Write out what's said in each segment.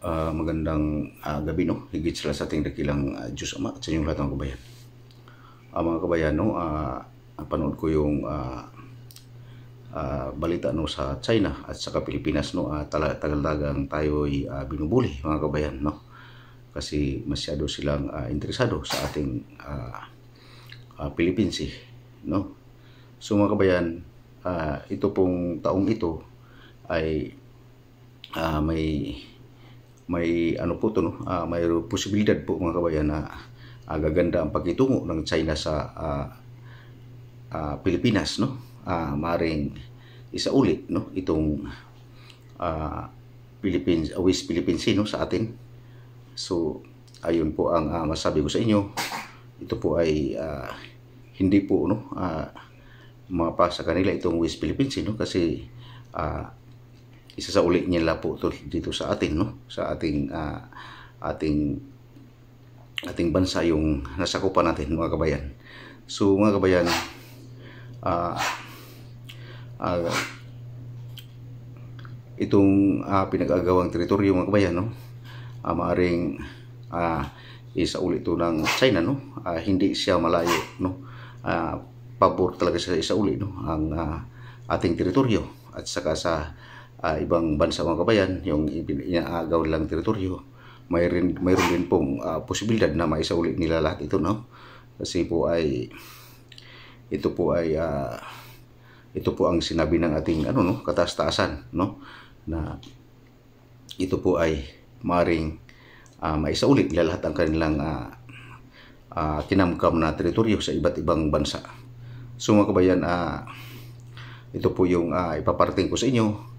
Magandang gabi, no? Higit sila sa ating dakilang Diyos Ama at sa inyong lahat ng kabayan. Mga kabayan, no? Napanood ko yung balita, no, sa China at sa Pilipinas, no? Tagal-tagang tayo'y binubuli, mga kabayan, no? Kasi masyado silang interesado sa ating Philippine Sea, no? So mga kabayan, ito pong taong ito ay may ano po to, no? May posibilidad po, mga kabayan, na gaganda ang pagkitungo ng China sa Pilipinas, no? Maring isauli, no, itong West Philippine Sea, no, sa atin. So ayun po ang masabi ko sa inyo. Ito po ay hindi po, no, mapasa kanila itong West Philippine Sea, no, kasi isasauli nila po ito dito sa atin, no, sa ating bansa, yung nasakupan natin, mga kabayan. So mga kabayan, itong pinag-agawang teritoryo, mga kabayan, no, maaring isauli ito ng China, no. Hindi siya malayo, no. Pabor talaga siya isauli, no, ang ating teritoryo, at saka sa ibang bansa, mga kabayan, yung inaagaw nilang teritoryo, mayroon din pong posibilidad na maisauli nila lahat ito, no. Kasi po ay ito po ang sinabi ng ating no, kataas-taasan, no, na ito po ay maring maisauli nila lahat ang kanilang kinamkam na teritoryo sa iba't ibang bansa. So mga kabayan, ito po yung ipaparating ko sa inyo,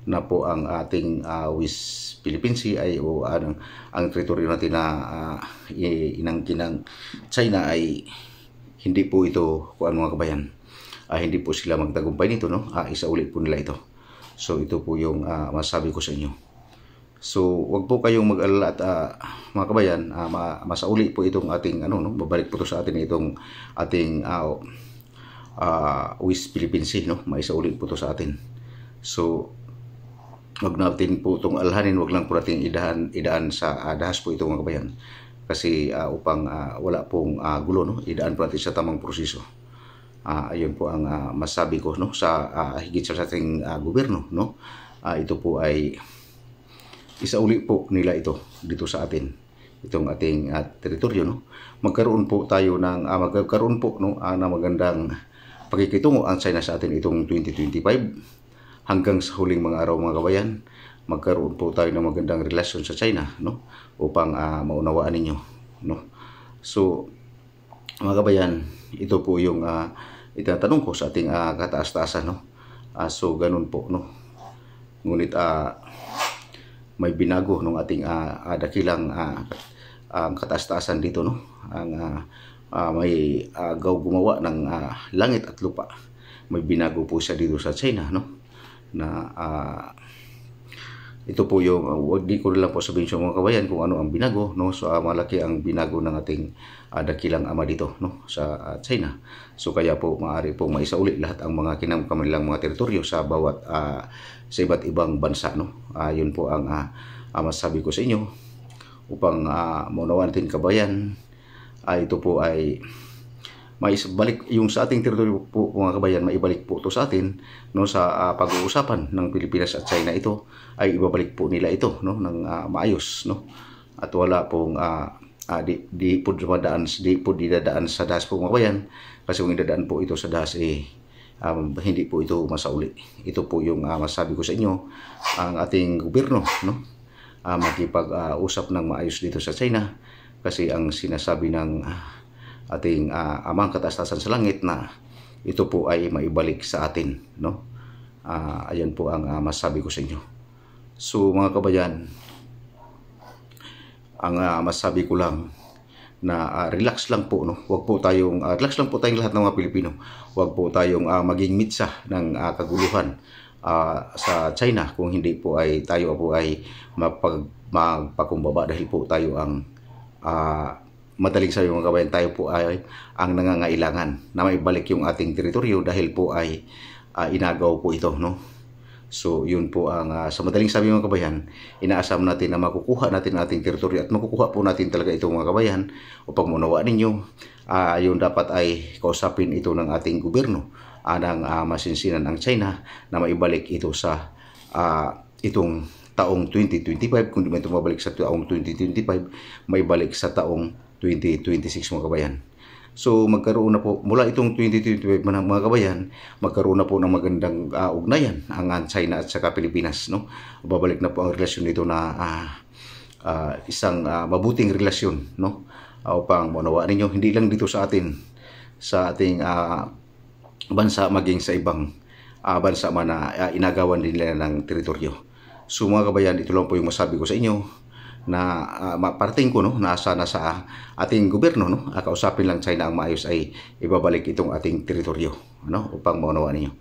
na po ang ating West Philippine Sea ay ang teritoryo natin na inangkin ng China ay hindi po ito mga kabayan. Hindi po sila magtagumpay nito, no. Isauli po nila ito. So ito po yung masabi ko sa inyo. So wag po kayong mag-alala at mga kabayan, masauli po itong ating no, babalik po to sa atin itong ating West Philippine Sea, no. Maisauli po to sa atin. So wag natin po itong alhanin, wag lang po natin idaan sa dahas po ito, mga kabayan. Kasi upang wala pong gulo, no, idaan po natin sa tamang proseso. Ayun po ang masabi ko, no, sa higit sa ating gobyerno, no. Ito po ay isauli po nila ito dito sa atin, itong ating teritoryo, no. Magkaroon po po, no, na magandang pagkikitungo ang China sa atin itong 2025. Hanggang sa huling mga araw, mga kabayan, magkaroon po tayo ng magandang relasyon sa China, no, upang maunawaan ninyo, no. So mga kabayan, ito po yung itatanong ko sa ating kataas-taasan, no. So ganun po, no. Ngunit may binago ng ating dakilang kataas-taasan dito, no. Ang may gumawa ng langit at lupa. May binago po siya dito sa China, no, na ito po yung di ko lang po sabihin sa mga kabayan kung ano ang binago, no. So malaki ang binago ng ating dakilang ama dito, no, sa China. So kaya po maaari po maisauli lahat ang mga kinamkamilang mga teritoryo sa bawat sa iba't ibang bansa, no. Yun po ang masabi ko sa inyo upang maunawaan natin, kabayan. Ito po ay maibalik yung sa ating teritoryo po, mga kabayan, maibalik po ito sa atin, no, sa pag-uusapan ng Pilipinas at China. Ito ay ibabalik po nila ito, no, ng maayos, no, at wala pong di po didadaan sa dahas po, mga kabayan, kasi kung idadaan po ito sa dahas hindi po ito masauli. Ito po yung masabi ko sa inyo, ang ating gobyerno, no, makipag-usap ng maayos dito sa China, kasi ang sinasabi ng ating amang kataas-taasan sa langit na ito po ay maibalik sa atin, no. Ayan po ang masabi ko sa inyo. So mga kabayan, ang masabi ko lang na relax lang po, no. Wag po tayong relax lang po tayong lahat ng mga Pilipino. Wag po tayong maging mitsa ng kaguluhan sa China, kung hindi po ay tayo po ay magpakumbaba, dahil po tayo ang madaling sabi, mga kabayan, tayo po ay ang nangangailangan na maibalik yung ating teritoryo, dahil po ay inagaw po ito, no. So yun po ang sa madaling sabi mga kabayan, inaasam natin na makukuha natin ang ating teritoryo at makukuha po natin talaga ito mga kabayan. Upang maunawa ninyo, yun dapat ay kausapin ito ng ating gobyerno ng masinsinan ang China na maibalik ito sa itong taong 2025. Kung di man ito mabalik sa taong 2025, maibalik sa taong 2026 mga kabayan. So magkaroon na po mula itong 2025 mga kabayan, magkaroon na po ng magandang ugnayan ang China at saka Pilipinas, no? Babalik na po ang relasyon nito na isang mabuting relasyon, no? Upang maunawa ninyo hindi lang dito sa ating bansa, maging sa ibang bansa man na inagawan din nila ng teritoryo. So mga kabayan, ito lang po yung masabi ko sa inyo na parating ko, no, nasa sa ating gobyerno, no, kausapin lang China ang maayos ay ibabalik itong ating teritoryo, no, upang maunawa ninyo.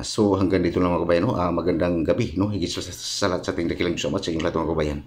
So hanggang dito lang mga kabayan, no. Magandang gabi, no, higit sa lahat sa ating dakilang Diyos sa inyong lahat mga kabayan.